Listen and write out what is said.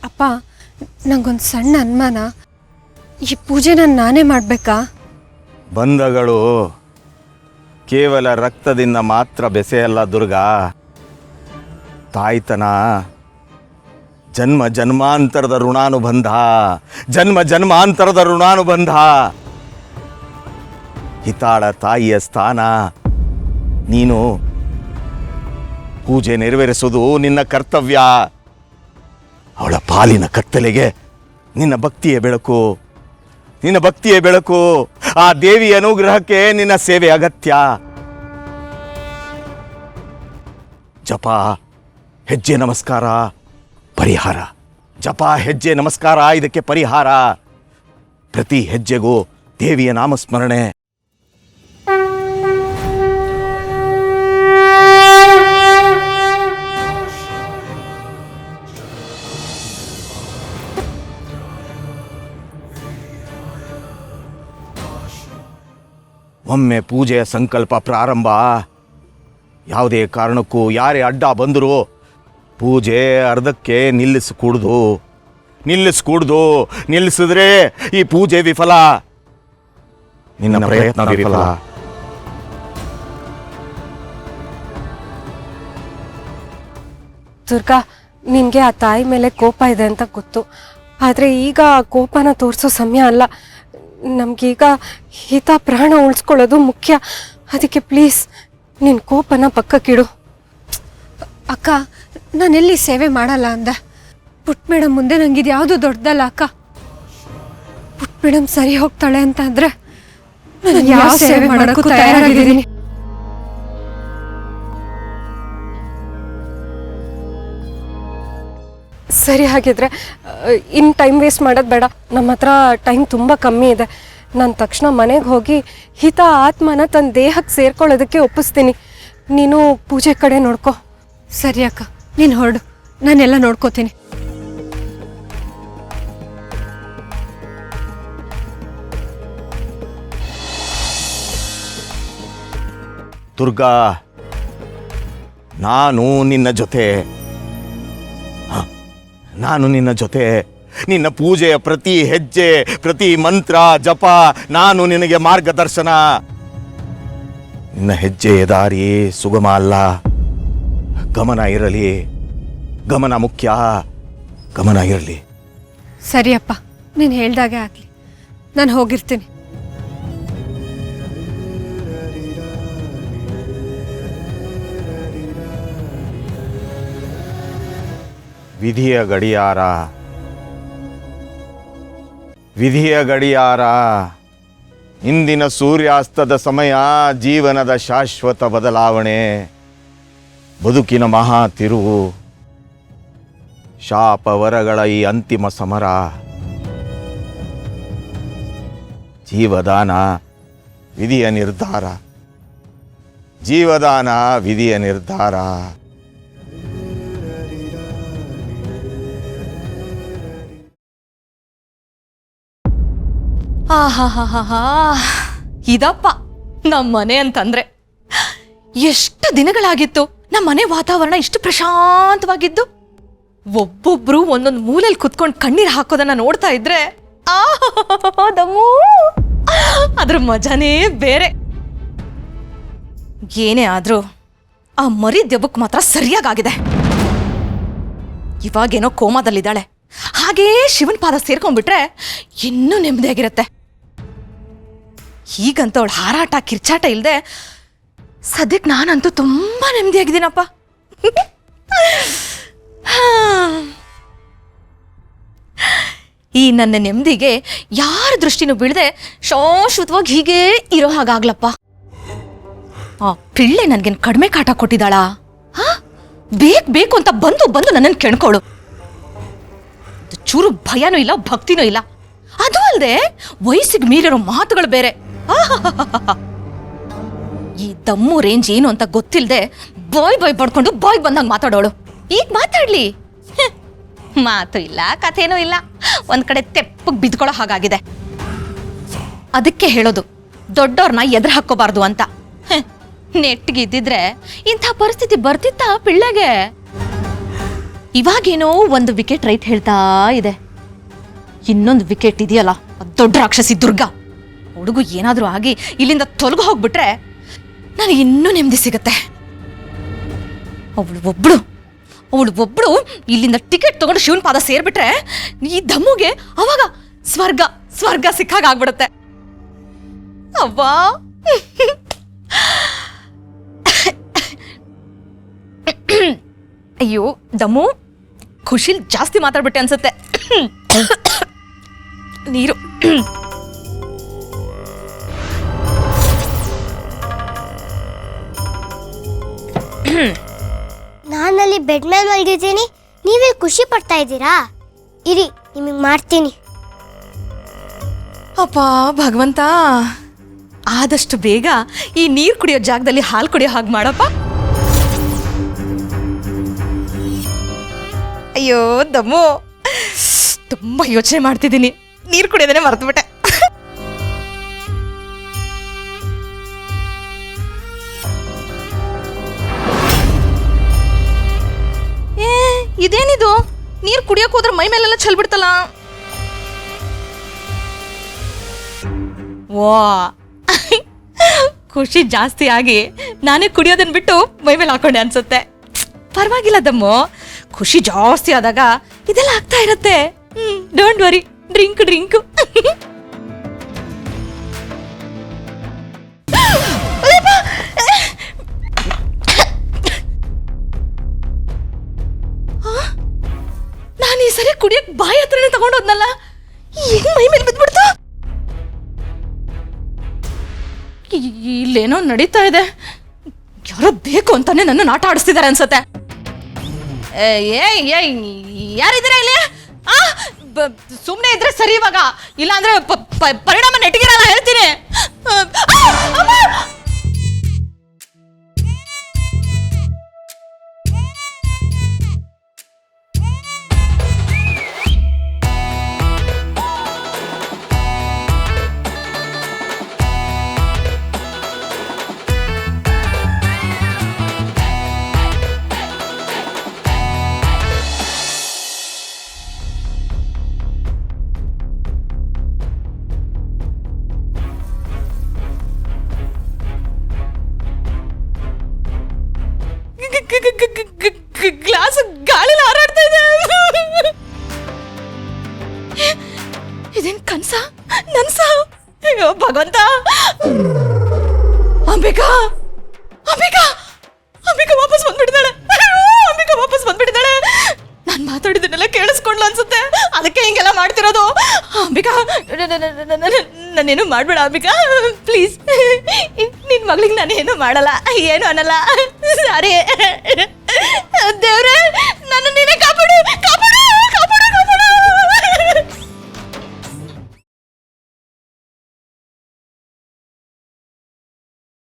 ಅಪ್ಪ, ನಂಗೊಂದು ಸಣ್ಣ ಅನುಮಾನ. ಈ ಪೂಜೆನ ನಾನೇ ಮಾಡಬೇಕಾ? ಬಂಧಗಳು ಕೇವಲ ರಕ್ತದಿಂದ ಮಾತ್ರ ಬೆಸೆಯಲ್ಲ ದುರ್ಗಾ. ತಾಯ್ತನ ಜನ್ಮ ಜನ್ಮಾಂತರದ ಋಣಾನುಬಂಧ, ಜನ್ಮ ಜನ್ಮಾಂತರದ ಋಣಾನುಬಂಧ. ಹಿತಾಳ ತಾಯಿಯ ಸ್ಥಾನ ನೀನು. ಪೂಜೆ ನೆರವೇರಿಸುವುದು ನಿನ್ನ ಕರ್ತವ್ಯ. ಅವಳ ಪಾಲಿನ ಕತ್ತಲೆಗೆ ನಿನ್ನ ಭಕ್ತಿಯ ಬೆಳಕು, ನಿನ್ನ ಭಕ್ತಿಯ ಬೆಳಕು. ಆ ದೇವಿಯ ಅನುಗ್ರಹಕ್ಕೆ ನಿನ್ನ ಸೇವೆ ಅಗತ್ಯ. ಜಪ, ಹೆಜ್ಜೆ ನಮಸ್ಕಾರ, ಪರಿಹಾರ. ಜಪ, ಹೆಜ್ಜೆ ನಮಸ್ಕಾರ ಇದಕ್ಕೆ ಪರಿಹಾರ. ಪ್ರತಿ ಹೆಜ್ಜೆಗೂ ದೇವಿಯ ನಾಮಸ್ಮರಣೆ. ಒಮ್ಮೆ ಪೂಜೆಯ ಸಂಕಲ್ಪ ಪ್ರಾರಂಭ, ಯಾವುದೇ ಕಾರಣಕ್ಕೂ ಯಾರೇ ಅಡ್ಡ ಬಂದರೂ ಪೂಜೆ ಅರ್ಧಕ್ಕೆ ನಿಲ್ಲಿಸಕೂಡ್ದು. ನಿಲ್ಲಿಸಿದ್ರೆ ಈ ಪೂಜೆ ವಿಫಲ, ನಿನ್ನ ಪ್ರಯತ್ನ ವಿಫಲ. ದುರ್ಗಾ, ನಿನಗೆ ಆ ತಾಯಿ ಮೇಲೆ ಕೋಪ ಇದೆ ಅಂತ ಗೊತ್ತು. ಆದರೆ ಈಗ ಆ ಕೋಪನ ತೋರಿಸೋ ಸಮಯ ಅಲ್ಲ. ನಮಗೀಗ ಹಿತ ಪ್ರಾಣ ಉಳಿಸ್ಕೊಳ್ಳೋದು ಮುಖ್ಯ. ಅದಕ್ಕೆ ಪ್ಲೀಸ್ ನಿನ್ನ ಕೋಪನ ಪಕ್ಕಕ್ಕಿಡು. ಅಕ್ಕ, ನಾನೆಲ್ಲಿ ಸೇವೆ ಮಾಡಲ್ಲ ಅಂದೆ. ಪುಟ್ ಮೇಡಮ್ ಮುಂದೆ ನಂಗಿದು ಯಾವುದು ದೊಡ್ಡದಲ್ಲ ಅಕ್ಕ. ಪುಟ್ ಮೇಡಮ್ ಸರಿ ಹೋಗ್ತಾಳೆ ಅಂತ ಅಂದರೆ ನಾನು ಯಾವ ಸೇವೆ ಮಾಡೋಕ್ಕೂ ತಯಾರಾಗಿದ್ದೀನಿ. ಸರಿ, ಹಾಗಿದ್ರೆ ಇನ್ನು ಟೈಮ್ ವೇಸ್ಟ್ ಮಾಡೋದು ಬೇಡ. ನಮ್ಮ ಹತ್ರ ಟೈಮ್ ತುಂಬ ಕಮ್ಮಿ ಇದೆ. ನಾನು ತಕ್ಷಣ ಮನೆಗೆ ಹೋಗಿ ಹಿತ ಆತ್ಮನ ತನ್ನ ದೇಹಕ್ಕೆ ಸೇರ್ಕೊಳ್ಳೋದಕ್ಕೆ ಒಪ್ಪಿಸ್ತೀನಿ. ನೀನು ಪೂಜೆ ಕಡೆ ನೋಡ್ಕೊ. ಸರಿ ಅಕ್ಕ, ನೀನು ಹೊರಡು, ನಾನೆಲ್ಲ ನೋಡ್ಕೋತೀನಿ. ದುರ್ಗಾ, ನಾನು ನಿನ್ನ ಜೊತೆ. ನಿನ್ನ ಪೂಜೆಯ ಪ್ರತಿ ಹೆಜ್ಜೆ, ಪ್ರತಿ ಮಂತ್ರ ಜಪ ನಾನು ನಿನಗೆ ಮಾರ್ಗದರ್ಶನ. ನಿನ್ನ ಹೆಜ್ಜೆಯ ದಾರಿ ಸುಗಮ ಅಲ್ಲ. ಗಮನ ಇರಲಿ, ಗಮನ ಮುಖ್ಯ. ಗಮನ ಇರಲಿ. ಸರಿಯಪ್ಪ, ನೀನು ಹೇಳ್ದಾಗೆ ಆಗಲಿ. ನಾನು ಹೋಗಿರ್ತೀನಿ. ವಿಧಿಯ ಗಡಿಯಾರ. ಇಂದಿನ ಸೂರ್ಯಾಸ್ತದ ಸಮಯ ಜೀವನದ ಶಾಶ್ವತ ಬದಲಾವಣೆ, ಬದುಕಿನ ಮಹಾ ತಿರುವು, ಶಾಪ ವರಗಳ ಈ ಅಂತಿಮ ಸಮರ. ಜೀವದಾನ ವಿಧಿಯ ನಿರ್ಧಾರ. ಆಹಾಹಾಹಾ, ಇದಪ್ಪ ನಮ್ಮ ಮನೆ ಅಂತಂದ್ರೆ. ಎಷ್ಟು ದಿನಗಳಾಗಿತ್ತು ನಮ್ಮ ಮನೆ ವಾತಾವರಣ ಇಷ್ಟು ಪ್ರಶಾಂತವಾಗಿದ್ದು. ಒಬ್ಬೊಬ್ರು ಒಂದೊಂದು ಮೂಲೆಯಲ್ಲಿ ಕುತ್ಕೊಂಡು ಕಣ್ಣೀರು ಹಾಕೋದನ್ನ ನೋಡ್ತಾ ಇದ್ರೆ ದಮ್ಮು, ಅದ್ರ ಮಜಾನೇ ಬೇರೆ. ಏನೇ ಆದ್ರೂ ಆ ಮರಿ ದೆಬ್ಬಕ್ ಮಾತ್ರ ಸರಿಯಾಗಿದೆ. ಇವಾಗೇನೋ ಕೋಮಾದಲ್ಲಿದ್ದಾಳೆ. ಹಾಗೇ ಶಿವನ್ ಪಾದ ಸೇರ್ಕೊಂಡ್ಬಿಟ್ರೆ ಇನ್ನೂ ನೆಮ್ಮದಿಯಾಗಿರುತ್ತೆ. ಹೀಗಂತ ಅವಳು ಹಾರಾಟ ಕಿರ್ಚಾಟ ಇಲ್ಲದೆ ಸದ್ಯಕ್ಕೆ ನಾನಂತೂ ತುಂಬಾ ನೆಮ್ಮದಿಯಾಗಿದ್ದೀನಪ್ಪ. ಈ ನನ್ನ ನೆಮ್ಮದಿಗೆ ಯಾರ ದೃಷ್ಟಿನೂ ಬೀಳದೆ ಶಾಶ್ವತವಾಗಿ ಹೀಗೇ ಇರೋ ಹಾಗಾಗ್ಲಪ್ಪ. ಆ ಪಿಳ್ಳೆ ನನ್ಗೇನು ಕಡಿಮೆ ಕಾಟ ಕೊಟ್ಟಿದ್ದಾಳಾ? ಬೇಕು ಅಂತ ಬಂದು ನನ್ನನ್ನು ಕೆಣ್ಕೋಳು. ಚೂರು ಭಯನೂ ಇಲ್ಲ, ಭಕ್ತಿನೂ ಇಲ್ಲ. ಅದು ಅಲ್ಲದೆ ವಯಸ್ಸಿಗೆ ಮೀರಿರೋ ಮಾತುಗಳು ಬೇರೆ. ಈ ದಮ್ಮು ರೇಂಜ್ ಏನು ಅಂತ ಗೊತ್ತಿಲ್ಲದೆ ಬಾಯ್ ಪಡ್ಕೊಂಡು ಬಾಯ್ ಬಂದಂಗೆ ಮಾತಾಡೋಳು. ಈಗ ಮಾತಾಡ್ಲಿ, ಮಾತು ಇಲ್ಲ, ಕಥೆನೂ ಇಲ್ಲ, ಒಂದ್ ಕಡೆ ತೆಪ್ಪಗೆ ಬಿದ್ಕೊಳ್ಳೋ ಹಾಗಾಗಿದೆ. ಅದಕ್ಕೆ ಹೇಳೋದು, ದೊಡ್ಡವ್ರನ್ನ ಎದುರು ಹಾಕೋಬಾರ್ದು ಅಂತ. ನೆಟ್ಟಿಗೆ ಇದ್ದಿದ್ರೆ ಇಂಥ ಪರಿಸ್ಥಿತಿ ಬರ್ತಿತ್ತ ಪಿಳ್ಳೆಗೆ? ಇವಾಗೇನೋ ಒಂದು ವಿಕೆಟ್ ರೈಟ್ ಹೇಳ್ತಾ ಇದೆ, ಇನ್ನೊಂದು ವಿಕೆಟ್ ಇದೆಯಲ್ಲ ದೊಡ್ಡ ರಾಕ್ಷಸಿ ದುರ್ಗಾ, ಹುಡುಗು ಏನಾದರೂ ಆಗಿ ಇಲ್ಲಿಂದ ತೊಲಗು ಹೋಗ್ಬಿಟ್ರೆ ನನಗೆ ಇನ್ನೂ ನೆಮ್ಮದಿ ಸಿಗತ್ತೆ. ಅವಳು ಒಬ್ಳು ಇಲ್ಲಿಂದ ಟಿಕೆಟ್ ತಗೊಂಡು ಶಿವನ್ ಪಾದ ಸೇರ್ಬಿಟ್ರೆ ಈ ದಮ್ಮುಗೆ ಅವಾಗ ಸ್ವರ್ಗ ಸಿಕ್ಕಾಗ ಆಗ್ಬಿಡುತ್ತೆ. ಅವ್ವಾ ಅಯ್ಯೋ ದಮ್ಮು, ಖುಷಿಲ್ ಜಾಸ್ತಿ ಮಾತಾಡ್ಬಿಟ್ಟೆ ಅನ್ಸುತ್ತೆ. ನೀರು. ನಾನಲ್ಲಿ ಬೆಡ್ ಮೇಲೆ ಮಲಗಿದ್ದೀನಿ, ನೀವೇ ಖುಷಿ ಪಡ್ತಾ ಇದ್ದೀರಾ? ಇರಿ, ನಿಮಗೆ ಮಾಡ್ತೀನಿ. ಅಪ್ಪ ಭಗವಂತ, ಆದಷ್ಟು ಬೇಗ ಈ ನೀರು ಕುಡಿಯೋ ಜಾಗದಲ್ಲಿ ಹಾಲು ಕುಡಿಯೋ ಹಾಗೆ ಮಾಡಪ್ಪ. ಅಯ್ಯೋ ದಮ್ಮು, ತುಂಬಾ ಯೋಚನೆ ಮಾಡ್ತಿದ್ದೀನಿ, ನೀರು ಕುಡಿಯೋದನ್ನೇ ಮರೆತುಬಿಟ್ಟೆ. ಇದೇನಿದು, ನೀರು ಕುಡಿಯೋಕೆ ಹೋದ್ರೆ ಮೈ ಮೇಲೆಲ್ಲ ಚೆಲ್ಬಿಡ್ತಲ್ಲ. ವಾ, ಖುಷಿ ಜಾಸ್ತಿ ಆಗಿ ನಾನೇ ಕುಡಿಯೋದನ್ನ ಬಿಟ್ಟು ಮೈ ಮೇಲೆ ಹಾಕೊಂಡೆ ಅನ್ಸುತ್ತೆ. ಪರವಾಗಿಲ್ಲ ದಮ್ಮು, ಖುಷಿ ಜಾಸ್ತಿ ಆದಾಗ ಇದೆಲ್ಲ ಆಗ್ತಾ ಇರತ್ತೆ. Don't worry, drink. ನಾನು ಈ ಸರಿ ಕುಡಿಯಕ್ ಬಾಯಿ ಹತ್ರನೇ ತಗೊಂಡೋದ್ನಲ್ಲ, ಹೆಂಗ್ ಮೈ ಮೇಲೆ ಬಿದ್ಬಿಡ್ತು. ಇಲ್ಲೇನೋ ನಡೀತಾ ಇದೆ, ಯಾರೋ ಬೇಕು ಅಂತಾನೆ ನನ್ನ ಆಟ ಆಡಿಸ್ತಿದ್ದಾರೆ ಅನ್ಸತ್ತೆ. ಯಾರಿದ್ದೀರಾ ಇಲ್ಲಿ? ಸುಮ್ಮನೆ ಇದ್ರೆ ಸರಿ, ಇವಾಗ ಇಲ್ಲಾಂದ್ರೆ ಪರಿಣಾಮ ನೆಟ್ಟಿಗಿರಲ್ಲ ಹೇಳ್ತೀನಿ. ಗ್ಲಾಸ್ ಗಾಳಿಲಿ ಹಾರಾಡ್ತಾ ಇದೆ. ಇದೇನ್ ಕನ್ಸ ನನ್ಸ? ಅಯ್ಯೋ ಭಗವಂತ. ಅಂಬಿಕಾ ವಾಪಸ್ ಬಂದ್ಬಿಟ್ಟಿದ್ದಾಳೆ. ನಾನು ಮಾತಾಡಿದ್ದನ್ನೆಲ್ಲ ಕೇಳಿಸ್ಕೊಂಡ್ಲು ಅನ್ಸುತ್ತೆ, ಅದಕ್ಕೆ ಹಿಂಗೆಲ್ಲ ಮಾಡ್ತಿರೋದು. ಅಂಬಿಕಾ, ನಾನೇನು ಮಾಡ್ಬೇಡ ಅಂಬಿಕಾ, ಪ್ಲೀಸ್. ನಿನ್ ಮಗಳಿಗೆ ನಾನೇನು ಮಾಡಲ್ಲ, ಏನು ಅನ್ನಲ್ಲ. ಸಾರಿ ದೇವ್ರೆ.